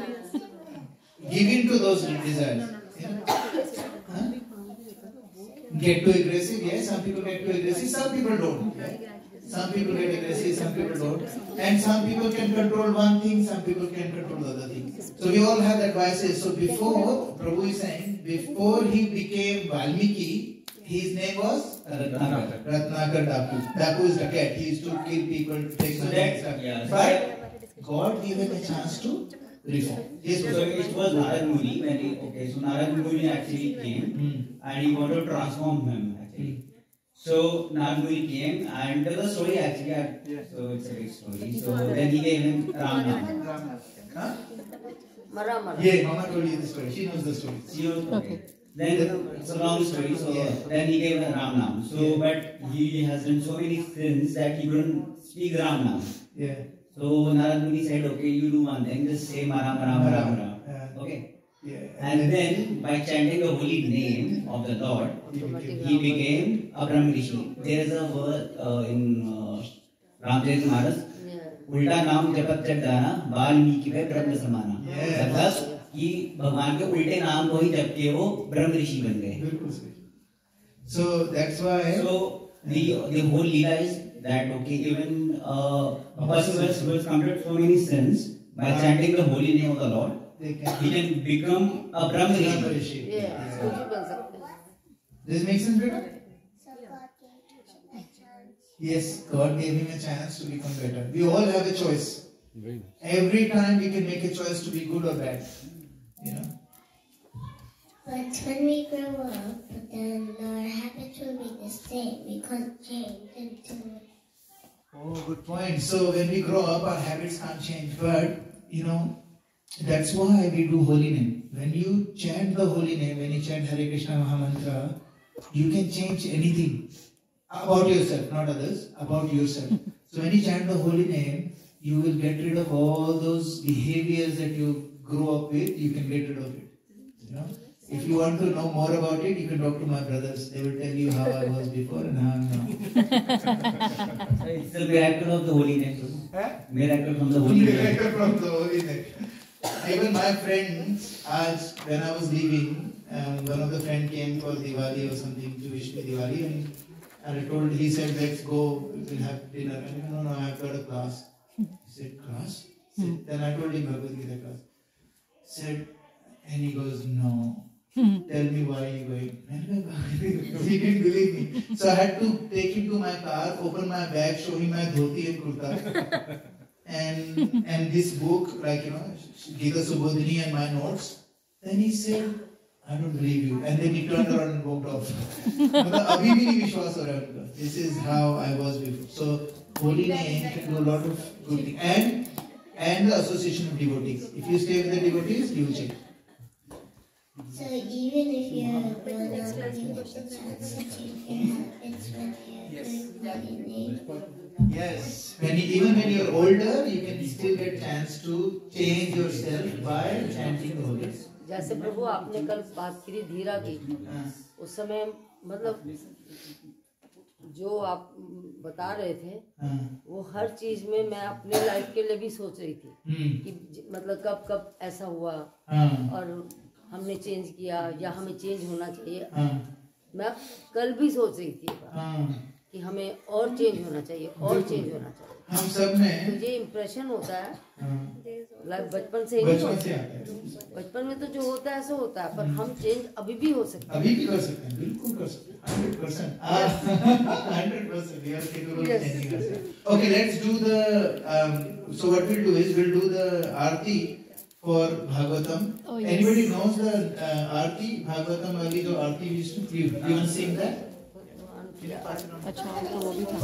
give in to those desires. Get too aggressive, yes, some people get too aggressive, some people don't. Some people get aggressive, some people don't. And some people can control one thing, some people can control the other thing. So we all have that biases. So before, Prabhu is saying, before he became Valmiki, his name was Ratnakar Daku. Daku is Dakat. He used to kill people, take money and stuff. But God gave him a chance to reform. Yes, so it was Narad Muni when so Narad Muni actually came and he wanted to transform him actually. So Narad Muni came and the story actually, so it's a big story. So then he gave him Ram Nam. Yeah, Mama told you the story. She knows the story. She knows, okay. Then it's a long story. So then he gave him Ram Nam. So but he has done so many sins that he couldn't speak Ram Nam. Yeah. So Narad Muni said, okay, you do one thing, just say Ram Ram Ram Ram. Okay. Yeah. And then by chanting the holy name of the Lord, he became a Brahm Rishi. There is a word in Ramcharitmanas, उल्टा नाम जपत जग जाना वाल्मीकि पे ब्रह्म समाना. मतलब कि भगवान के उल्टे नाम को ही जप के वो ब्रह्म ऋषि बन गए. So that's why. So the whole leela is that okay, even a person who has committed so many sins, by chanting the holy name of the Lord, he can become a Brahm Rishi. This makes sense, better? Yes, God gave him a chance to become better. We all have a choice. Every time we can make a choice to be good or bad. You know. But when we grow up, then our habits will be the same. We can't change until. Oh, good point. So when we grow up, our habits can't change. But you know, that's why we do holy name. When you chant the holy name, when you chant Hare Krishna Mahamantra, you can change anything about yourself, not others, about yourself. So when you chant the holy name, you will get rid of all those behaviors that you grew up with. You can get rid of it. You know, if you want to know more about it, you can talk to my brothers. They will tell you how I was before and how I am now. It's the miracle of the holy name. Miracle from the holy name. Miracle from the holy name. Even my friends, when I was leaving, one of the friends came for Diwali or something to wish me Diwali, and he said, let's go, we'll have dinner. And no, I've got a class. He said, class? Then I told him Bhagavad Gita class. Said, and he goes, no. Tell me why you're going. He didn't believe me. So I had to take him to my car, open my bag, show him my dhoti and kurta. And this book, like, you know, Gita Subodhini and my notes. Then he said, I don't believe you. And then he turned around and walked off. This is how I was before. So, holy name can do a lot of good things. And the association of devotees. If you stay with the devotees, you will change. So even if you're grown up, you get the chance to change your habits when you're doing holy name. Yes. Even when you're older, you can still get chance to change yourself by chanting the holy name. जैसे प्रभु आपने कल बात की धीरा की, उस समय मतलब जो आप बता रहे थे वो हर चीज में मैं अपने लाइफ के लिए भी सोच रही थी कि मतलब कब कब ऐसा हुआ और हमने चेंज किया या हमें चेंज होना चाहिए। मैं कल भी सोच रही थी कि हमें और चेंज होना चाहिए और चेंज होना चाहिए। हम सब में मुझे इम्प्रेशन होता है बचपन से ही नहीं होता है। बचपन में तो जो होता है ऐसा होता है, पर हम चेंज अभी भी हो सकते हैं। अभी भी कर सकते हैं, बिल्कुल कर सकते हैं, 100%. 100%. We are capable of changing ourselves. Okay, let's do the. So what we'll do is we'll do the Aarti for Bhagavatam. Oh, yes. Anybody knows the Aarti Bhagavatam wali jo Aarti we used to? You want to sing that? अच्छा वो भी था।